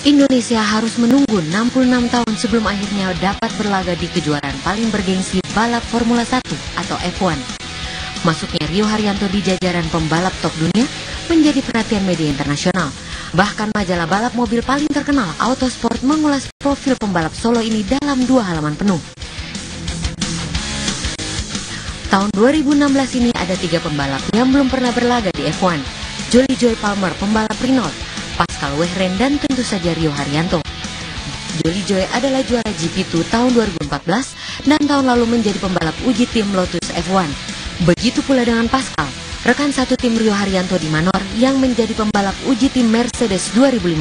Indonesia harus menunggu 66 tahun sebelum akhirnya dapat berlaga di kejuaraan paling bergengsi balap Formula 1 atau F1. Masuknya Rio Haryanto di jajaran pembalap top dunia menjadi perhatian media internasional. Bahkan majalah balap mobil paling terkenal, Autosport, mengulas profil pembalap solo ini dalam 2 halaman penuh. Tahun 2016 ini ada 3 pembalap yang belum pernah berlaga di F1. Jolly Palmer, pembalap Renault, Pascal Wehrlein, dan tentu saja Rio Haryanto. Jolly adalah juara GP2 tahun 2014 dan tahun lalu menjadi pembalap uji tim Lotus F1. Begitu pula dengan Pascal, rekan satu tim Rio Haryanto di Manor yang menjadi pembalap uji tim Mercedes 2015.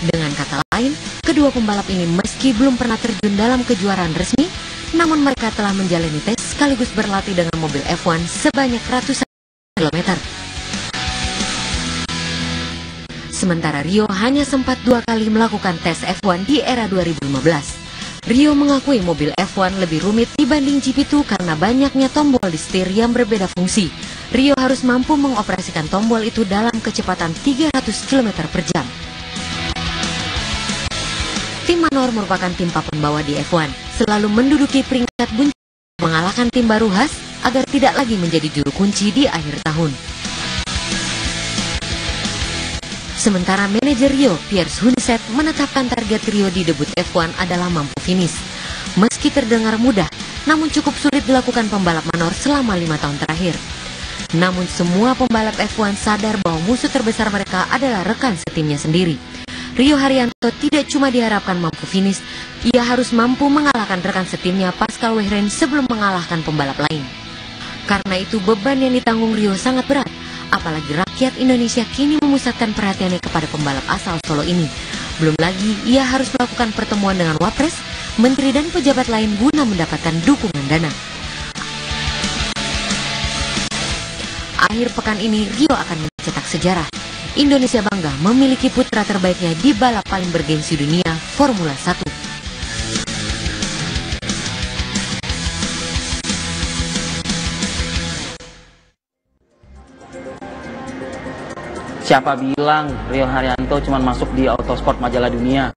Dengan kata lain, kedua pembalap ini meski belum pernah terjun dalam kejuaraan resmi, namun mereka telah menjalani tes sekaligus berlatih dengan mobil F1 sebanyak ratusan kilometer. Sementara Rio hanya sempat 2 kali melakukan tes F1 di era 2015. Rio mengakui mobil F1 lebih rumit dibanding GP2 karena banyaknya tombol di setir yang berbeda fungsi. Rio harus mampu mengoperasikan tombol itu dalam kecepatan 300 km per jam. Tim Manor merupakan tim papan bawah di F1, selalu menduduki peringkat buncit, mengalahkan tim baru Haas agar tidak lagi menjadi juru kunci di akhir tahun. Sementara manajer Rio, Piers Hunset, menetapkan target Rio di debut F1 adalah mampu finish. Meski terdengar mudah, namun cukup sulit dilakukan pembalap Manor selama 5 tahun terakhir. Namun semua pembalap F1 sadar bahwa musuh terbesar mereka adalah rekan setimnya sendiri. Rio Haryanto tidak cuma diharapkan mampu finish, ia harus mampu mengalahkan rekan setimnya Pascal Wehrlein sebelum mengalahkan pembalap lain. Karena itu beban yang ditanggung Rio sangat berat. Apalagi rakyat Indonesia kini memusatkan perhatiannya kepada pembalap asal Solo ini. Belum lagi ia harus melakukan pertemuan dengan Wapres, menteri dan pejabat lain guna mendapatkan dukungan dana. Akhir pekan ini Rio akan mencetak sejarah. Indonesia bangga memiliki putra terbaiknya di balap paling bergengsi dunia, Formula 1. Siapa bilang Rio Haryanto cuma masuk di Autosport majalah dunia?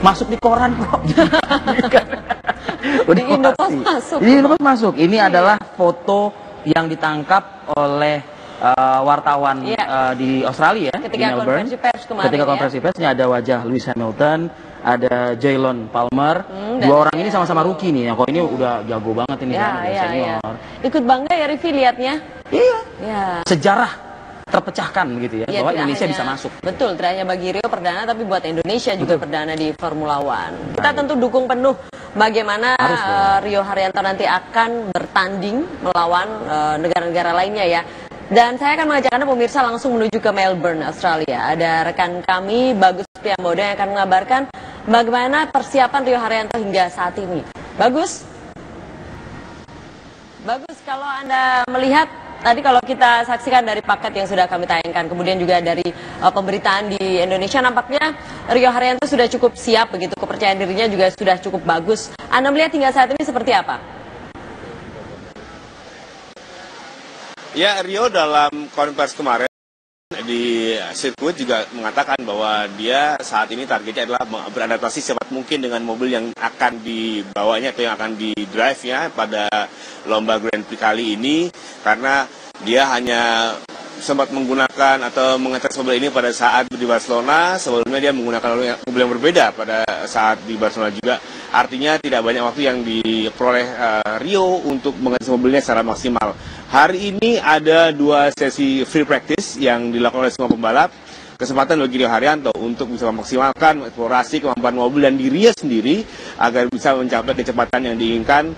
Masuk di koran kok. Di Indopost masuk. Di Indopost masuk. Ini adalah foto yang ditangkap oleh wartawan di Australia, ketika di Melbourne. konferensi pers kemarin. Ketika konferensi pers, ini ada wajah Lewis Hamilton, ada Jolly Palmer. 2 orang ini sama-sama rookie nih. Kok ini udah jago banget ini kan, senior. Ikut bangga ya Rivi lihatnya? Iya. Ya. Sejarah terpecahkan begitu ya, bahwa Indonesia bisa masuk. Betul, tidak hanya bagi Rio perdana, tapi buat Indonesia juga perdana di Formula One. Kita tentu dukung penuh bagaimana Rio Haryanto nanti akan bertanding melawan negara-negara lainnya ya. Dan saya akan mengajak Anda pemirsa langsung menuju ke Melbourne, Australia. Ada rekan kami, Bagus Priambodo, yang akan mengabarkan bagaimana persiapan Rio Haryanto hingga saat ini. Bagus, kalau Anda melihat tadi, kalau kita saksikan dari paket yang sudah kami tayangkan, kemudian juga dari pemberitaan di Indonesia, nampaknya Rio Haryanto sudah cukup siap begitu, kepercayaan dirinya juga sudah cukup bagus. Anda melihat hingga saat ini seperti apa? Ya, Rio dalam konferensi kemarin di sirkuit juga mengatakan bahwa dia saat ini targetnya adalah beradaptasi secepat mungkin dengan mobil yang akan dibawanya atau yang akan di-drive ya pada lomba Grand Prix kali ini, karena dia hanya sempat menggunakan atau mengetes mobil ini pada saat di Barcelona. Sebelumnya dia menggunakan mobil yang berbeda pada saat di Barcelona juga. Artinya tidak banyak waktu yang diperoleh Rio untuk mengetes mobilnya secara maksimal. Hari ini ada 2 sesi free practice yang dilakukan oleh semua pembalap. Kesempatan bagi Rio Haryanto untuk bisa memaksimalkan eksplorasi kemampuan mobil dan dirinya sendiri agar bisa mencapai kecepatan yang diinginkan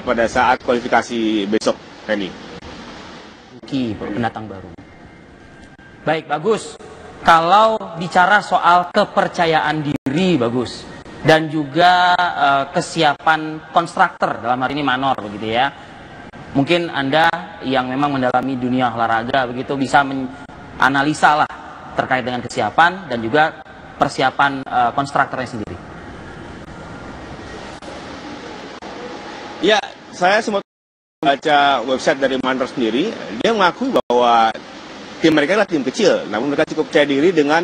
pada saat kualifikasi besok, Reni. Pendatang baru. Baik, Bagus. Kalau bicara soal kepercayaan diri, Bagus, dan juga kesiapan konstruktor dalam hari ini Manor begitu ya. Mungkin Anda yang memang mendalami dunia olahraga begitu bisa menganalisa lah terkait dengan kesiapan dan juga persiapan konstruktornya sendiri. Ya, saya sempat baca website dari Manor sendiri. Dia mengakui bahwa tim mereka adalah tim kecil, namun mereka cukup percaya diri dengan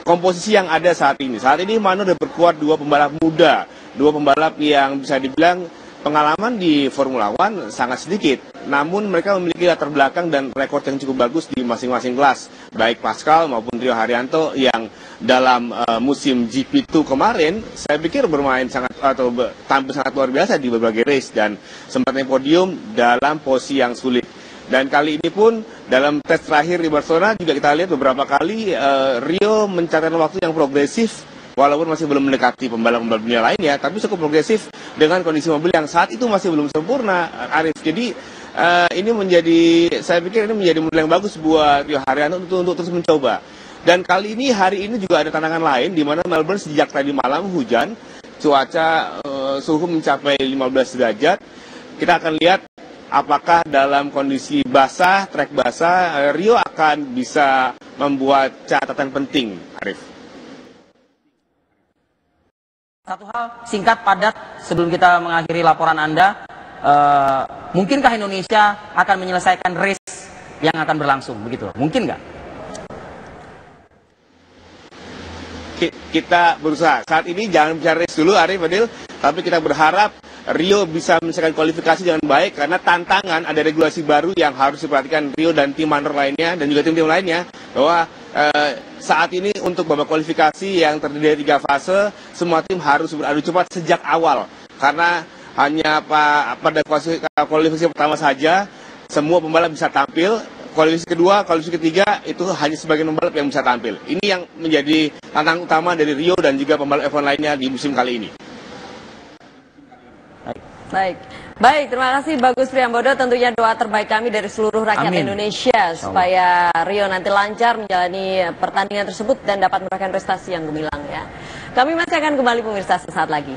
komposisi yang ada saat ini. Saat ini Manor sudah berkuat dua pembalap muda, dua pembalap yang bisa dibilang pengalaman di Formula One sangat sedikit, namun mereka memiliki latar belakang dan rekor yang cukup bagus di masing-masing kelas, baik Pascal maupun Rio Haryanto yang dalam musim GP2 kemarin saya pikir bermain tampil sangat luar biasa di berbagai race dan sempat naik podium dalam posisi yang sulit. Dan kali ini pun dalam tes terakhir di Barcelona juga kita lihat beberapa kali Rio mencatatkan waktu yang progresif. Walaupun masih belum mendekati pembalap-pembalap dunia lainnya, tapi cukup progresif dengan kondisi mobil yang saat itu masih belum sempurna, Arif. Jadi saya pikir ini menjadi model yang bagus buat Rio Haryanto untuk terus mencoba. Dan kali ini, hari ini juga ada tantangan lain, di mana Melbourne sejak tadi malam hujan, cuaca suhu mencapai 15 derajat. Kita akan lihat apakah dalam kondisi basah, trek basah, Rio akan bisa membuat catatan penting, Arif. Satu hal singkat padat sebelum kita mengakhiri laporan Anda, mungkinkah Indonesia akan menyelesaikan race yang akan berlangsung begitu? Mungkin nggak? Kita berusaha. Saat ini jangan bicara race dulu, Arif, Fadil, tapi kita berharap Rio bisa menyelesaikan kualifikasi dengan baik karena tantangan ada regulasi baru yang harus diperhatikan Rio dan tim Manor lainnya dan juga tim-tim lainnya bahwa saat ini untuk babak kualifikasi yang terdiri dari 3 fase, semua tim harus beradu cepat sejak awal. Karena hanya pada kualifikasi pertama saja, semua pembalap bisa tampil. Kualifikasi kedua, kualifikasi ketiga, itu hanya sebagian pembalap yang bisa tampil. Ini yang menjadi tantangan utama dari Rio dan juga pembalap F1 lainnya di musim kali ini. Baik, terima kasih Bagus Priambodo. Tentunya doa terbaik kami dari seluruh rakyat Indonesia supaya Rio nanti lancar menjalani pertandingan tersebut dan dapat meraihkan prestasi yang gemilang ya. Kami masih akan kembali pemirsa sesaat lagi.